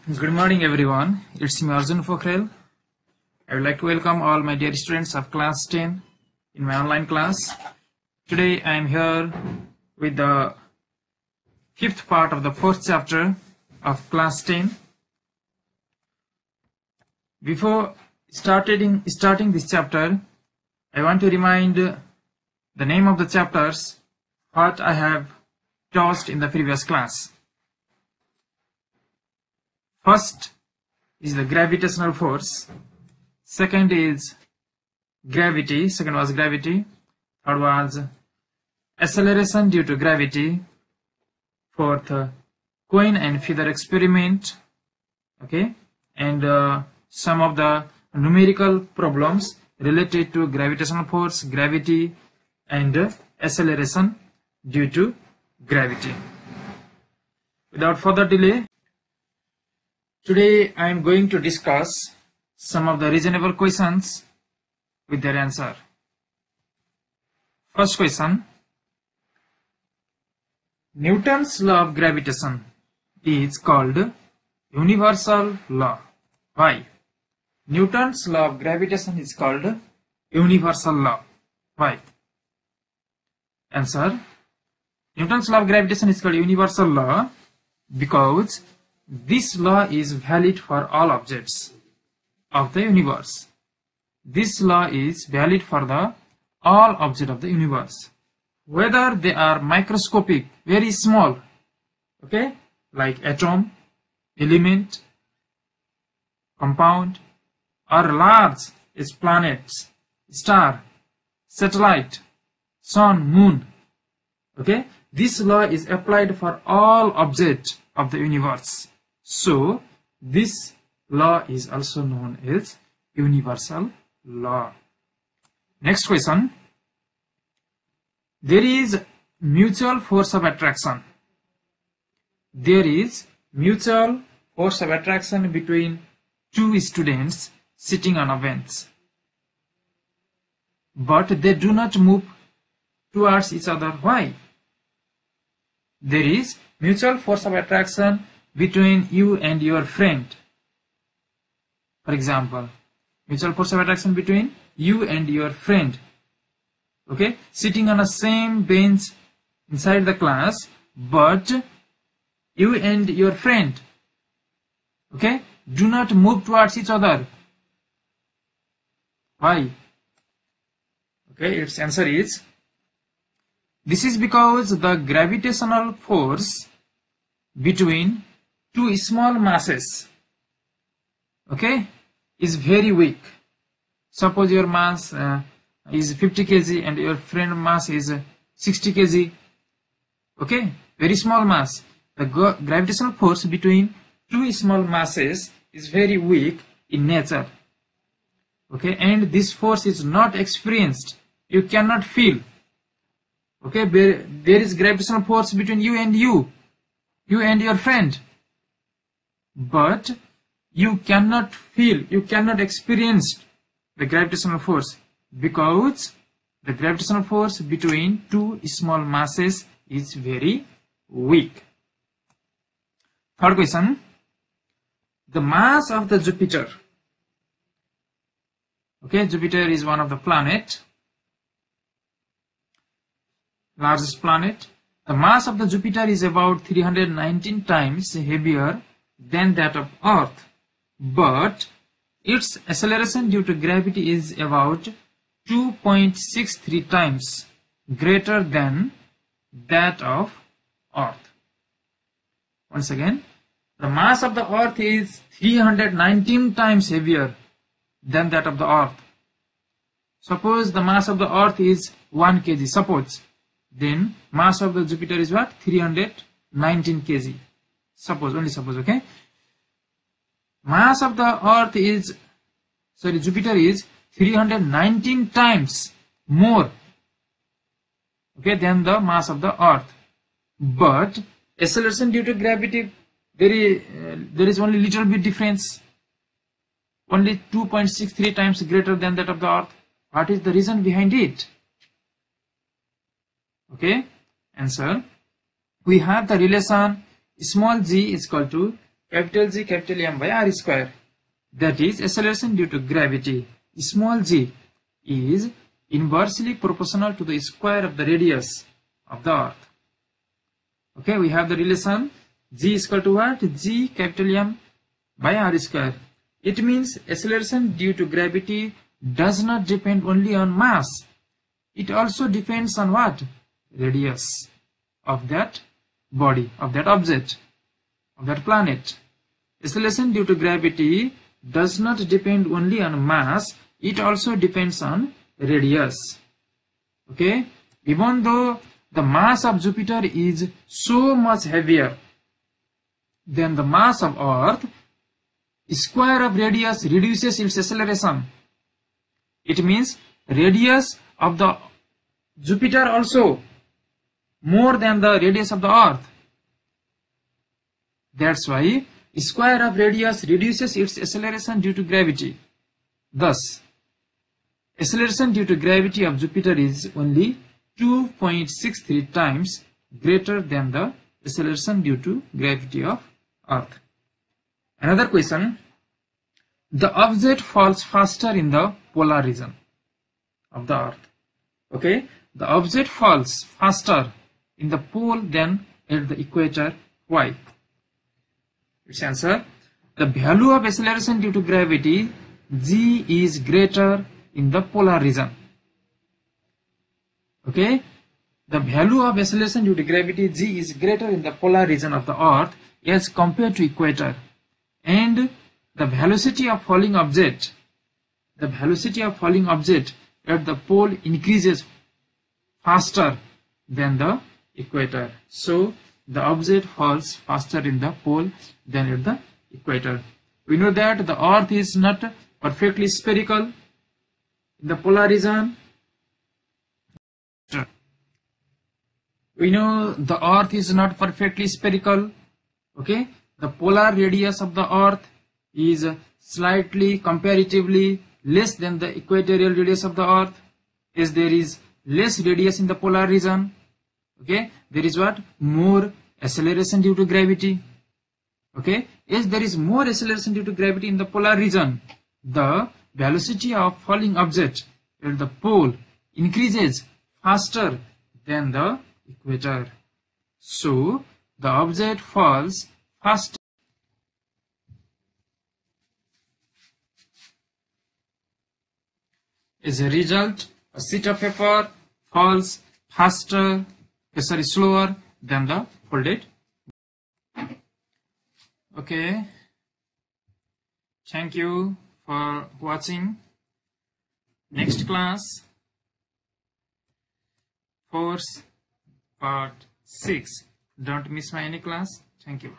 Good morning everyone, it's me Arjun Pokhrel. I would like to welcome all my dear students of class 10 in my online class. Today I am here with the fifth part of the fourth chapter of class 10. Before starting this chapter, I want to remind the name of the chapters what I have taught in the previous class. First is the gravitational force. Second is gravity. Second was gravity. Third was acceleration due to gravity. Fourth, coin and feather experiment. Okay, and some of the numerical problems related to gravitational force, gravity, and acceleration due to gravity. Without further delay, today I am going to discuss some of the reasonable questions with their answer. First question: Newton's law of gravitation is called universal law. Why? Newton's law of gravitation is called universal law. Why? Answer: Newton's law of gravitation is called universal law because this law is valid for all objects of the universe. This law is valid for all objects of the universe, whether they are microscopic, very small, okay, like atom, element, compound, or large as planets, star, satellite, sun, moon. Okay, this law is applied for all objects of the universe. So this law is also known as universal law. Next question: there is mutual force of attraction. There is mutual force of attraction between two students sitting on a bench, but they do not move towards each other. Why? There is mutual force of attraction between you and your friend. For example, mutual force of attraction between you and your friend, okay, sitting on the same bench inside the class, but you and your friend, okay, do not move towards each other. Why? Okay, its answer is, this is because the gravitational force between two small masses, okay, is very weak. Suppose your mass is 50 kg and your friend mass is 60 kg, okay, very small mass. The gravitational force between two small masses is very weak in nature, okay, and this force is not experienced. You cannot feel. Okay, there is gravitational force between you and your friend, but you cannot feel, you cannot experience the gravitational force because the gravitational force between two small masses is very weak. Third question: the mass of the Jupiter. Okay, Jupiter is one of the planet, largest planet. The mass of the Jupiter is about 319 times heavier than that of Earth, but its acceleration due to gravity is about 2.63 times greater than that of Earth. Once again, the mass of the Earth is 319 times heavier than that of the Earth. Suppose the mass of the Earth is 1 kg, suppose. Then mass of the Jupiter is what? 319 kg. Suppose, only suppose, okay? Mass of the Earth is, Jupiter is 319 times more, okay, than the mass of the Earth. But acceleration due to gravity, there is only little bit difference, only 2.63 times greater than that of the Earth. What is the reason behind it? Okay, answer: we have the relation small g is equal to capital G capital M by r square. That is acceleration due to gravity. Small g is inversely proportional to the square of the radius of the earth. Okay, we have the relation g is equal to what? G capital M by r square. It means acceleration due to gravity does not depend only on mass. It also depends on what? Radius of that body, of that object, of that planet. Acceleration due to gravity does not depend only on mass. It also depends on radius. Okay, even though the mass of Jupiter is so much heavier than the mass of Earth, square of radius reduces its acceleration. It means radius of the Jupiter also more than the radius of the Earth. That's why square of radius reduces its acceleration due to gravity. Thus, acceleration due to gravity of Jupiter is only 2.63 times greater than the acceleration due to gravity of Earth. Another question. The object falls faster in the polar region of the Earth. Okay, the object falls faster in the pole than at the equator. Why? Its answer. The value of acceleration due to gravity g is greater in the polar region. Okay, the value of acceleration due to gravity g is greater in the polar region of the Earth as compared to equator, and the velocity of falling object at the pole increases faster than the equator. So the object falls faster in the pole than at the equator. We know that the Earth is not perfectly spherical in the polar region. We know the Earth is not perfectly spherical. Okay, the polar radius of the Earth is slightly comparatively less than the equatorial radius of the Earth, as there is less radius in the polar region. Okay, there is what? More acceleration due to gravity. Okay, as there is more acceleration due to gravity in the polar region, the velocity of falling object at the pole increases faster than the equator. So the object falls faster. As a result, a sheet of paper falls faster, slower than the folded. Okay, thank you for watching. Next class, Force Part 6. Don't miss my any class. Thank you.